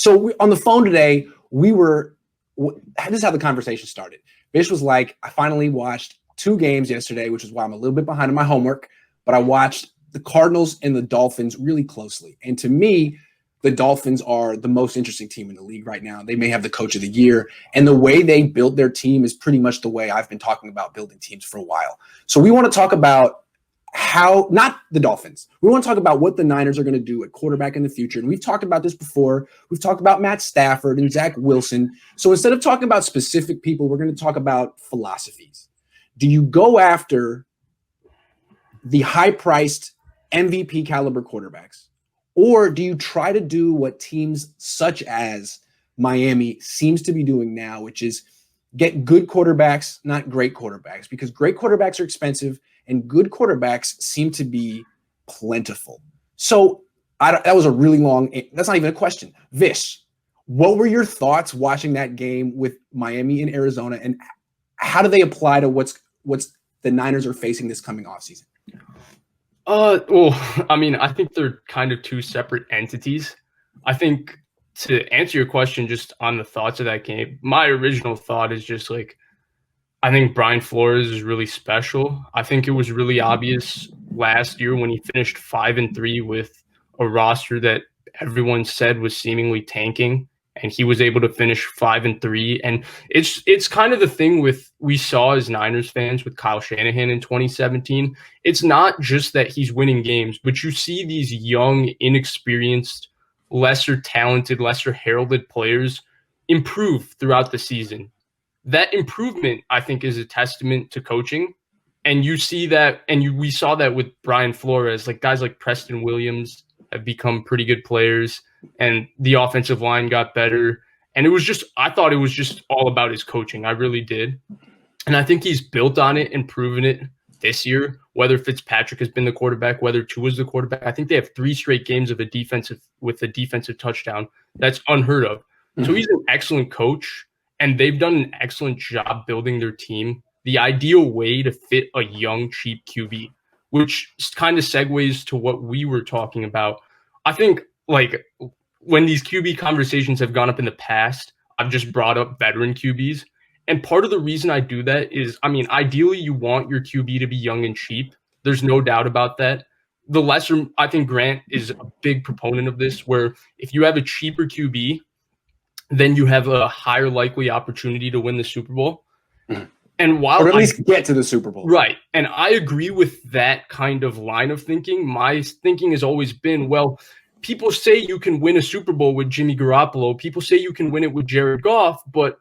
So on the phone today, this is how the conversation started. Vish was like, I finally watched 2 games yesterday, which is why I'm a little bit behind on my homework, but I watched the Cardinals and the Dolphins really closely. And to me, the Dolphins are the most interesting team in the league right now. They may have the coach of the year, and the way they built their team is pretty much the way I've been talking about building teams for a while. So we want to talk about not the Dolphins. We want to talk about what the Niners are going to do at quarterback in the future. And we've talked about this before. We've talked about Matt Stafford and Zach Wilson. So instead of talking about specific people, we're going to talk about philosophies. Do you go after the high-priced MVP caliber quarterbacks, or do you try to do what teams such as Miami seems to be doing now, which is get good quarterbacks, not great quarterbacks, because great quarterbacks are expensive and good quarterbacks seem to be plentiful. So that was a really long – that's not even a question. Vish, what were your thoughts watching that game with Miami and Arizona, and how do they apply to what's the Niners are facing this coming offseason? Well, I mean, I think they're kind of 2 separate entities. I think to answer your question just on the thoughts of that game, my original thought is just like, I think Brian Flores is really special. I think it was really obvious last year when he finished 5-3 with a roster that everyone said was seemingly tanking, and he was able to finish 5-3. And it's kind of the thing we saw as Niners fans with Kyle Shanahan in 2017. It's not just that he's winning games, but you see these young, inexperienced, lesser talented, lesser heralded players improve throughout the season. That improvement, I think, is a testament to coaching. And you see that, and we saw that with Brian Flores. Like guys like Preston Williams have become pretty good players, and the offensive line got better. And I thought it was just all about his coaching. I really did. And I think he's built on it and proven it this year, whether Fitzpatrick has been the quarterback, whether Tua's the quarterback. I think they have 3 straight games with a defensive touchdown. That's unheard of. So he's an excellent coach, and they've done an excellent job building their team the ideal way to fit a young, cheap QB, which kind of segues to what we were talking about. I think, like, when these QB conversations have gone up in the past, I've just brought up veteran QBs. And part of the reason I do that is, I mean, ideally you want your QB to be young and cheap. There's no doubt about that. I think Grant is a big proponent of this, where if you have a cheaper QB, then you have a higher likely opportunity to win the Super Bowl. And or at least get to the Super Bowl. Right. And I agree with that kind of line of thinking. My thinking has always been, well, people say you can win a Super Bowl with Jimmy Garoppolo. People say you can win it with Jared Goff, but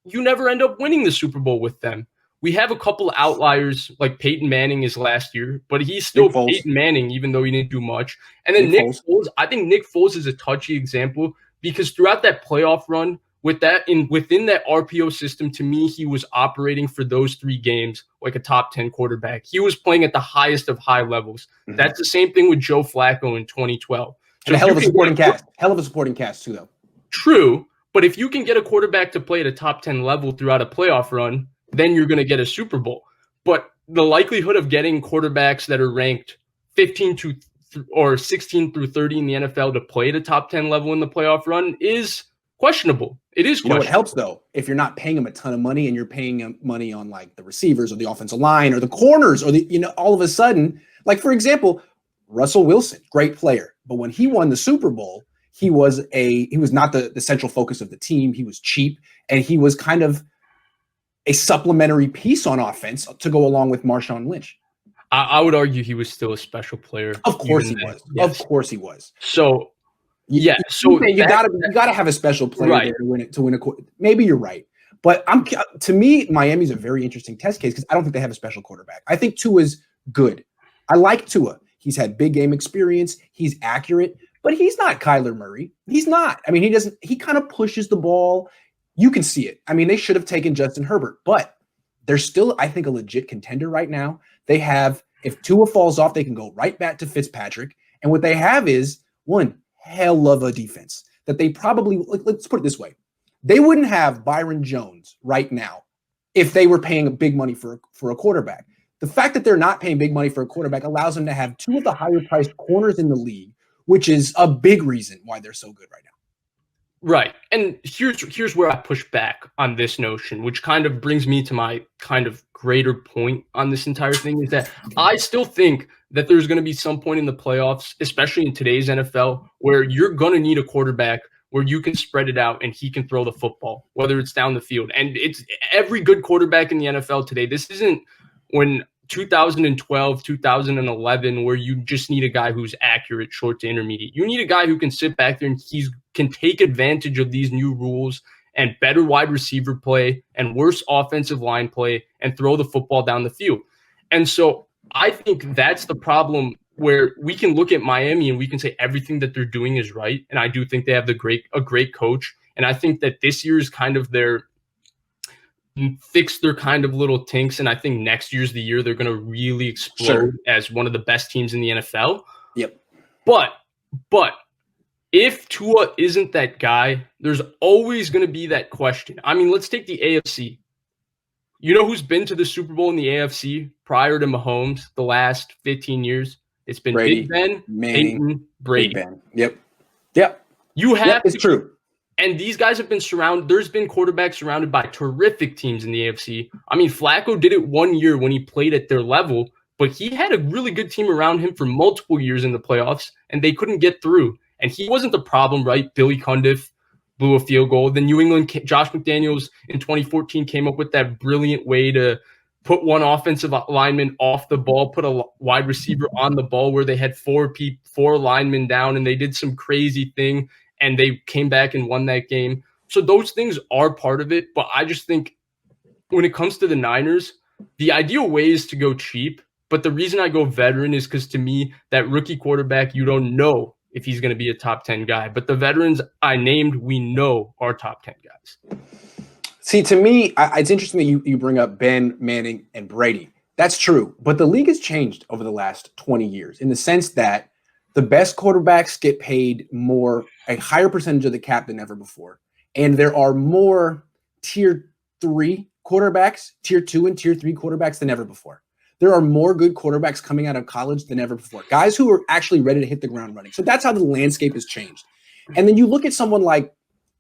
you never end up winning the Super Bowl with them. We have a couple of outliers, like Peyton Manning is last year, but he's still Peyton Manning, even though he didn't do much. And then Nick Foles, I think Nick Foles is a touchy example, because throughout that playoff run, within that RPO system, to me, he was operating for those 3 games like a top 10 quarterback. He was playing at the highest of high levels. Mm-hmm. That's the same thing with Joe Flacco in 2012. So a hell of a supporting cast. Hell of a supporting cast too, though. True, but if you can get a quarterback to play at a top 10 level throughout a playoff run, then you're going to get a Super Bowl. But the likelihood of getting quarterbacks that are ranked 15 to or 16 through 30 in the NFL to play at a top 10 level in the playoff run is questionable. It is questionable. You know what helps, though? If you're not paying them a ton of money and you're paying them money on like the receivers or the offensive line or the corners or all of a sudden, like for example, Russell Wilson, great player. But when he won the Super Bowl, he was not the central focus of the team. He was cheap, and he was kind of a supplementary piece on offense to go along with Marshawn Lynch. I would argue he was still a special player. Of course he was. Yes. Of course he was. So, yeah. So you gotta have a special player right. there to win a. Maybe you're right, but to me, Miami's a very interesting test case because I don't think they have a special quarterback. I think Tua's good. I like Tua. He's had big game experience. He's accurate, but he's not Kyler Murray. He's not. I mean, he kind of pushes the ball. You can see it. I mean, they should have taken Justin Herbert, but they're still, I think, a legit contender right now. They have, if Tua falls off, they can go right back to Fitzpatrick. And what they have is one hell of a defense that they probably, let's put it this way. They wouldn't have Byron Jones right now if they were paying big money for a quarterback. The fact that they're not paying big money for a quarterback allows them to have 2 of the higher priced corners in the league, which is a big reason why they're so good right now. Right. And here's where I push back on this notion, which kind of brings me to my kind of greater point on this entire thing, is that I still think that there's going to be some point in the playoffs, especially in today's NFL, where you're going to need a quarterback where you can spread it out and he can throw the football, whether it's down the field. And it's every good quarterback in the NFL today. This isn't when 2012, 2011, where you just need a guy who's accurate, short to intermediate. You need a guy who can sit back there and can take advantage of these new rules and better wide receiver play and worse offensive line play and throw the football down the field. And so I think that's the problem, where we can look at Miami and we can say everything that they're doing is right. And I do think they have a great coach. And I think that this year is kind of fix their kind of little tinks. And I think next year's the year they're going to really explode as one of the best teams in the NFL. Yep. But if Tua isn't that guy, there's always going to be that question. I mean, let's take the AFC. You know who's been to the Super Bowl in the AFC prior to Mahomes the last 15 years? It's been Brady, Big Ben, Manning, Peyton, Brady. Big Ben. Yep. You have it's true. And these guys have been surrounded. There's been quarterbacks surrounded by terrific teams in the AFC. I mean, Flacco did it one year when he played at their level, but he had a really good team around him for multiple years in the playoffs, and they couldn't get through. And he wasn't the problem, right? Billy Cundiff blew a field goal. The New England, Josh McDaniels in 2014 came up with that brilliant way to put one offensive lineman off the ball, put a wide receiver on the ball, where they had four linemen down, and they did some crazy thing, and they came back and won that game. So those things are part of it. But I just think when it comes to the Niners, the ideal way is to go cheap. But the reason I go veteran is because, to me, that rookie quarterback, you don't know if he's going to be a top 10 guy. But the veterans I named, we know are top 10 guys. See, to me, it's interesting that you bring up Ben, Manning, and Brady. That's true. But the league has changed over the last 20 years in the sense that the best quarterbacks get paid a higher percentage of the cap than ever before. And there are more tier 3 quarterbacks, tier 2 and tier 3 quarterbacks than ever before. There are more good quarterbacks coming out of college than ever before. Guys who are actually ready to hit the ground running. So that's how the landscape has changed. And then you look at someone like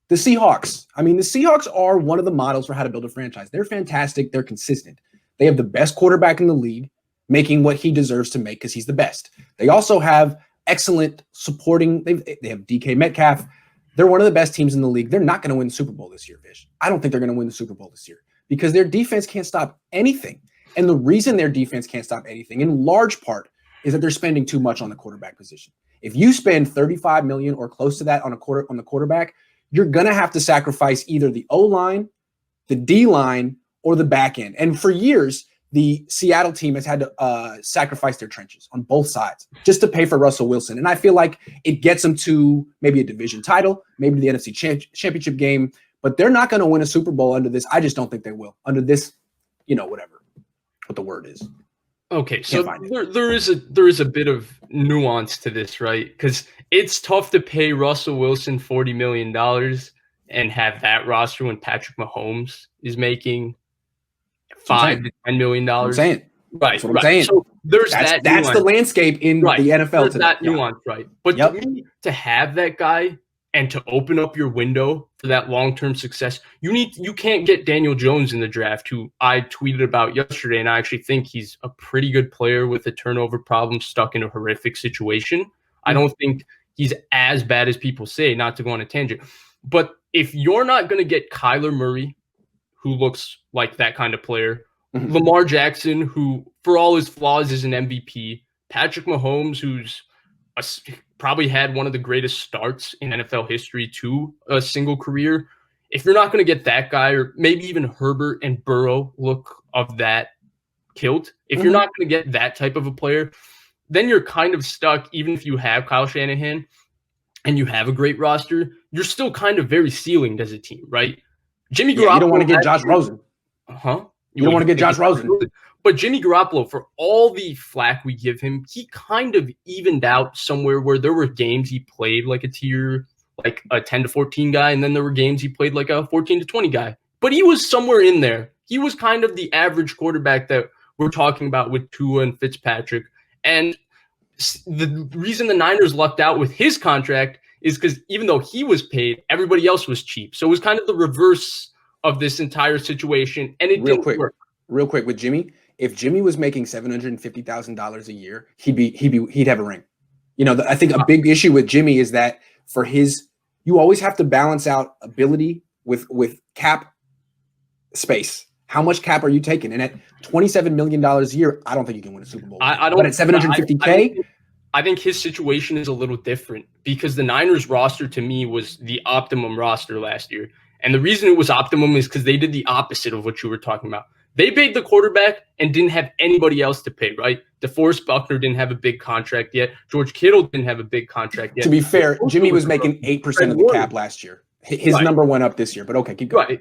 the Seahawks. I mean, the Seahawks are one of the models for how to build a franchise. They're fantastic. They're consistent. They have the best quarterback in the league, making what he deserves to make because he's the best. They also have excellent supporting. They have DK Metcalf. They're one of the best teams in the league. They're not going to win the Super Bowl this year, Vish. I don't think they're going to win the Super Bowl this year because their defense can't stop anything. And the reason their defense can't stop anything, in large part, is that they're spending too much on the quarterback position. If you spend $35 million or close to that on the quarterback, you're going to have to sacrifice either the O-line, the D-line, or the back end. And for years, the Seattle team has had to sacrifice their trenches on both sides just to pay for Russell Wilson. And I feel like it gets them to maybe a division title, maybe the NFC championship game, but they're not going to win a Super Bowl under this. I just don't think they will under this, whatever what the word is. Okay, so there is a bit of nuance to this, right? Because it's tough to pay Russell Wilson $40 million and have that roster when Patrick Mahomes is making $5 to $10 million. I'm saying. Right, that's what I'm saying. So that's the landscape in the NFL there's today. That nuance, right? But to me, to have that guy and to open up your window for that long-term success, you can't get Daniel Jones in the draft, who I tweeted about yesterday, and I actually think he's a pretty good player with a turnover problem, stuck in a horrific situation. I don't think he's as bad as people say, not to go on a tangent. But if you're not going to get Kyler Murray, who looks like that kind of player, Lamar Jackson, who for all his flaws is an MVP, Patrick Mahomes, who's probably had one of the greatest starts in NFL history to a single career. If you're not going to get that guy, or maybe even Herbert and Burrow look of that kilt, if you're not going to get that type of a player, then you're kind of stuck. Even if you have Kyle Shanahan and you have a great roster, you're still kind of very ceilinged as a team, right? Jimmy Garoppolo. You don't want to get Josh Rosen. You don't want to get Josh Rosen. But Jimmy Garoppolo, for all the flack we give him, he kind of evened out somewhere where there were games he played like a tier, like a 10 to 14 guy, and then there were games he played like a 14 to 20 guy. But he was somewhere in there. He was kind of the average quarterback that we're talking about with Tua and Fitzpatrick. And the reason the Niners lucked out with his contract is because even though he was paid, everybody else was cheap. So it was kind of the reverse of this entire situation, and it didn't work. Real quick with Jimmy, if Jimmy was making $750,000 a year, he'd have a ring. You know, I think a big issue with Jimmy is that you always have to balance out ability with cap space. How much cap are you taking? And at $27 million a year, I don't think you can win a Super Bowl. I don't. But at $750K, I think his situation is a little different because the Niners roster to me was the optimum roster last year. And the reason it was optimum is because they did the opposite of what you were talking about. They paid the quarterback and didn't have anybody else to pay, right? DeForest Buckner didn't have a big contract yet. George Kittle didn't have a big contract yet. To be fair, Jimmy was making 8% of the cap last year. His number went up this year, but okay, keep going. Right.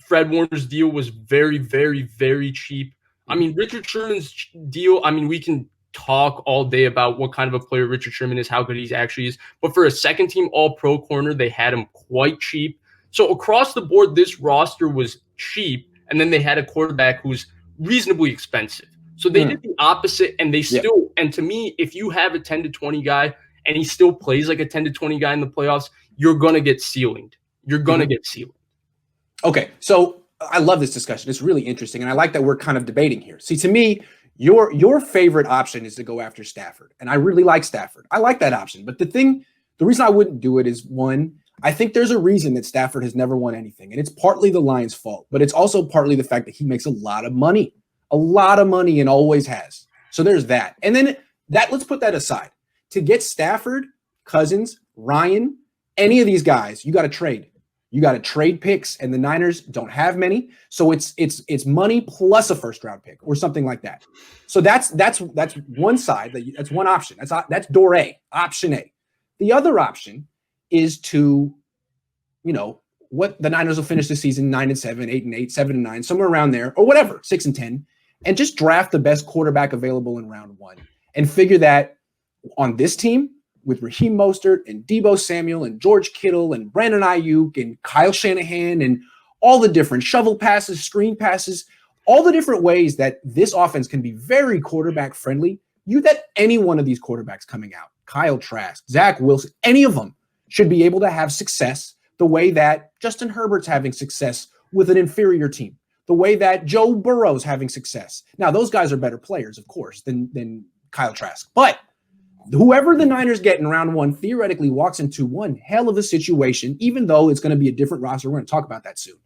Fred Warner's deal was very, very, very cheap. I mean, Richard Sherman's deal, I mean, we can talk all day about what kind of a player Richard Sherman is, how good he actually is. But for a second-team all-pro corner, they had him quite cheap. So across the board, this roster was cheap, and then they had a quarterback who's reasonably expensive. So they did the opposite, and they still – and to me, if you have a 10 to 20 guy and he still plays like a 10 to 20 guy in the playoffs, you're going to get ceilinged. You're going to get ceilinged. Okay, so I love this discussion. It's really interesting, and I like that we're kind of debating here. See, to me, your favorite option is to go after Stafford, and I really like Stafford. I like that option, but the reason I wouldn't do it is, one, I think there's a reason that Stafford has never won anything, and it's partly the Lions' fault, but it's also partly the fact that he makes a lot of money, and always has. So there's that. And then let's put that aside. To get Stafford, Cousins, Ryan, any of these guys, you got to trade. You got to trade picks, and the Niners don't have many. So it's money plus a first-round pick or something like that. So that's one side. That's one option. That's door A, option A. The other option is to, what the Niners will finish the season 9-7, 8-8, 7-9, somewhere around there, or whatever, 6-10, and just draft the best quarterback available in round one and figure that on this team with Raheem Mostert and Deebo Samuel and George Kittle and Brandon Ayuk and Kyle Shanahan and all the different shovel passes, screen passes, all the different ways that this offense can be very quarterback friendly. That any one of these quarterbacks coming out, Kyle Trask, Zach Wilson, any of them should be able to have success the way that Justin Herbert's having success with an inferior team, the way that Joe Burrow's having success. Now, those guys are better players, of course, than Kyle Trask. But whoever the Niners get in round one theoretically walks into one hell of a situation, even though it's going to be a different roster. We're going to talk about that soon.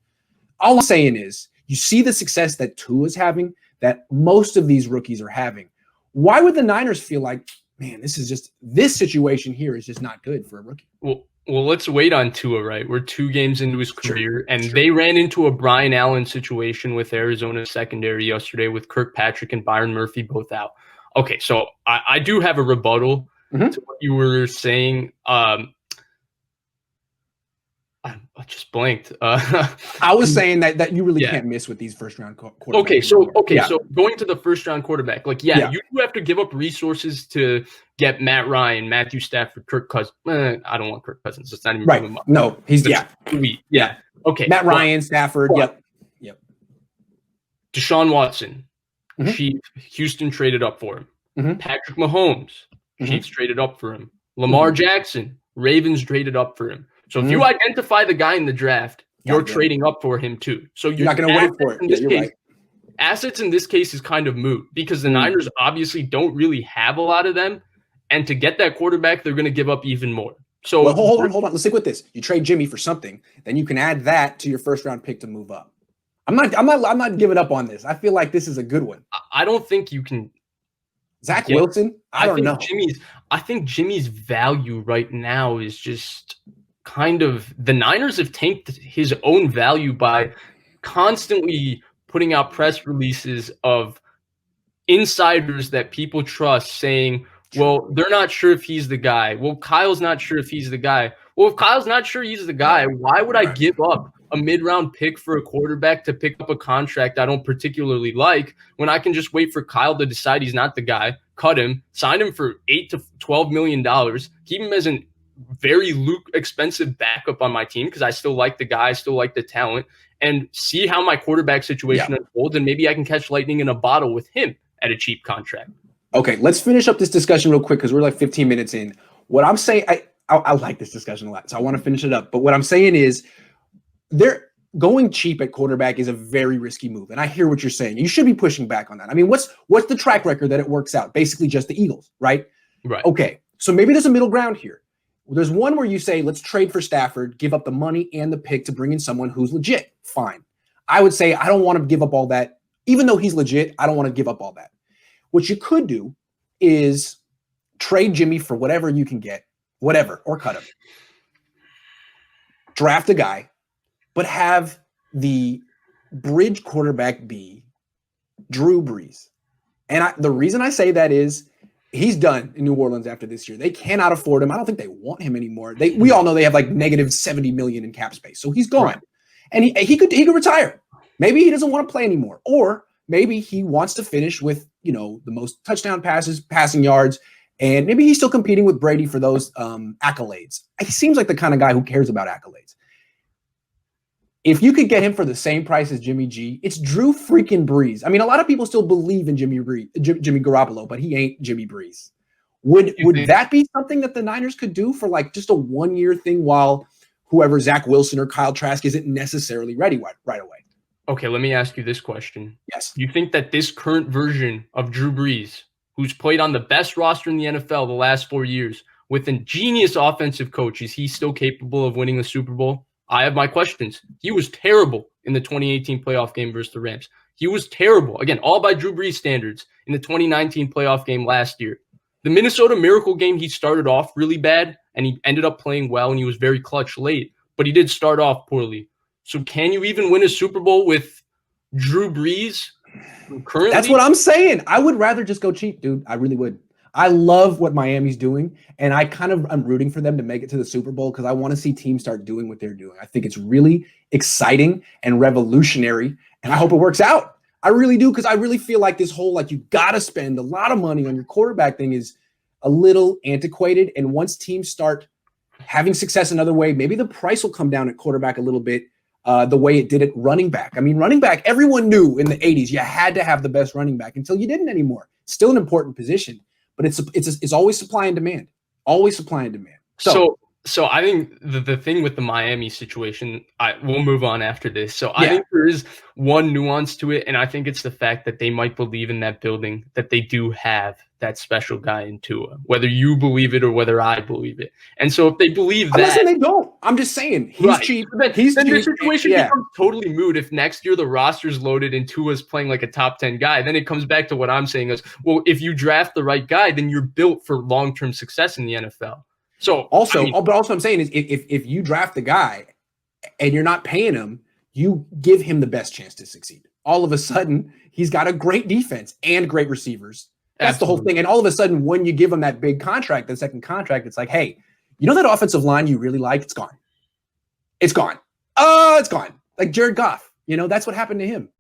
All I'm saying is you see the success that Tua's having, that most of these rookies are having. Why would the Niners feel like, man, this situation here is just not good for a rookie? Well, let's wait on Tua, right? We're 2 games into his career, and they ran into a Brian Allen situation with Arizona's secondary yesterday with Kirkpatrick and Byron Murphy both out. Okay, so I do have a rebuttal to what you were saying. I just blanked. I was saying that you really can't miss with these first-round quarterbacks. Okay, so going to the first-round quarterback, you do have to give up resources to get Matt Ryan, Matthew Stafford, Kirk Cousins. I don't want Kirk Cousins. It's not even right. No, he's yeah. Okay, Matt Ryan, Stafford. Yep. Deshaun Watson, Houston traded up for him. Patrick Mahomes, Chiefs traded up for him. Lamar Jackson, Ravens traded up for him. So if you identify the guy in the draft, you're trading up for him too. So you're not going to wait for it. You're right. Assets in this case is kind of moot because the Niners obviously don't really have a lot of them. And to get that quarterback, they're going to give up even more. So hold on. Let's stick with this. You trade Jimmy for something, then you can add that to your first round pick to move up. I'm not giving up on this. I feel like this is a good one. I don't think you can. Zach Wilson? I don't know. I think Jimmy's value right now is just kind of the Niners have tanked his own value by constantly putting out press releases of insiders that people trust saying, well, they're not sure if he's the guy. Well, Kyle's not sure if he's the guy. Well, if Kyle's not sure he's the guy, why would I give up a mid-round pick for a quarterback to pick up a contract I don't particularly like when I can just wait for Kyle to decide he's not the guy, cut him, sign him for $8 to $12 million, keep him as an very expensive backup on my team because I still like the guy, I still like the talent, and see how my quarterback situation unfolds, and maybe I can catch lightning in a bottle with him at a cheap contract. Okay, let's finish up this discussion real quick because we're like 15 minutes in. What I'm saying, I like this discussion a lot, so I want to finish it up. But what I'm saying is, they're going cheap at quarterback is a very risky move, and I hear what you're saying. You should be pushing back on that. I mean, what's the track record that it works out? Basically, just the Eagles, right? Right. Okay, so maybe there's a middle ground here. There's one where you say, let's trade for Stafford, give up the money and the pick to bring in someone who's legit. Fine. I would say I don't want to give up all that. Even though he's legit, I don't want to give up all that. What you could do is trade Jimmy for whatever you can get, whatever, or cut him. Draft a guy, but have the bridge quarterback be Drew Brees. And the reason I say that is he's done in New Orleans after this year. They cannot afford him. I don't think they want him anymore. We all know they have like negative $70 million in cap space. So he's gone. Right. And he could retire. Maybe he doesn't want to play anymore. Or maybe he wants to finish with, the most touchdown passes, passing yards, and maybe he's still competing with Brady for those accolades. He seems like the kind of guy who cares about accolades. If you could get him for the same price as Jimmy G, it's Drew freaking Brees. I mean, a lot of people still believe in Jimmy Garoppolo, but he ain't Jimmy Brees. Would that be something that the Niners could do for like just a 1-year thing while whoever Zach Wilson or Kyle Trask isn't necessarily ready right away? Okay, let me ask you this question. Yes. You think that this current version of Drew Brees, who's played on the best roster in the NFL the last 4 years, with a genius offensive coach, is he still capable of winning the Super Bowl? I have my questions. He was terrible in the 2018 playoff game versus the Rams. He was terrible, again, all by Drew Brees standards, in the 2019 playoff game last year. The Minnesota Miracle game, he started off really bad, and he ended up playing well, and he was very clutch late, but he did start off poorly. So can you even win a Super Bowl with Drew Brees currently? That's what I'm saying. I would rather just go cheap, dude. I really would. I love what Miami's doing, and I'm rooting for them to make it to the Super Bowl because I want to see teams start doing what they're doing. I think it's really exciting and revolutionary, and I hope it works out. I really do, because I really feel like this whole you got to spend a lot of money on your quarterback thing is a little antiquated, and once teams start having success another way, maybe the price will come down at quarterback a little bit. The way it did at running back. I mean, running back, everyone knew in the 80s you had to have the best running back until you didn't anymore. Still an important position, but it's always supply and demand. Always supply and demand. So I think the thing with the Miami situation, we'll move on after this. So I think there is one nuance to it, and I think it's the fact that they might believe in that building that they do have that special guy in Tua, whether you believe it or whether I believe it. And so if they believe that— I'm not saying they don't. I'm just saying he's cheap. Then the situation becomes totally moot if next year the roster's loaded and Tua's playing like a top 10 guy. Then it comes back to what I'm saying is, well, if you draft the right guy, then you're built for long-term success in the NFL. So but also I'm saying is if you draft the guy and you're not paying him, you give him the best chance to succeed. All of a sudden, he's got a great defense and great receivers. That's the whole thing. And all of a sudden, when you give him that big contract, the second contract, it's like, hey, you know that offensive line you really like? It's gone. It's gone. It's gone. Like Jared Goff. That's what happened to him.